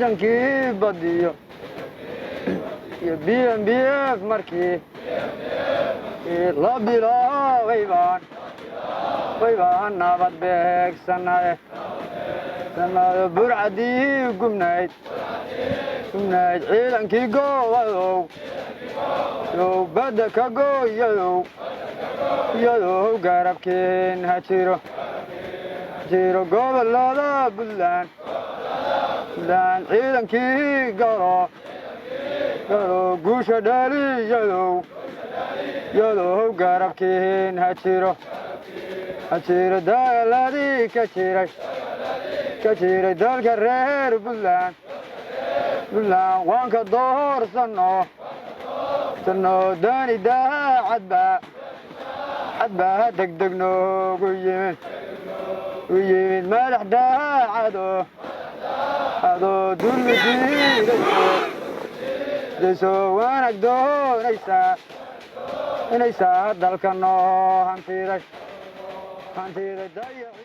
ciidankii badiyo iyo BMBF markii la bilaabay baan nabad beegsanaye sanado burcadii gubnayd ciidankii goowadow yow badda ka gooyadow iyadow garabkeen ha jiro gobolada Puntland ciidankii galo guusha dhaliyadow iyadow garabkeen ha jiro dagaaladii ka jiray dalka reer Puntland waan ka doorsano dani daacadba degdeg noogu yimid madax daacadoo dulmi diidayso wanaag doonaysaa dalka noo hantiday dayaci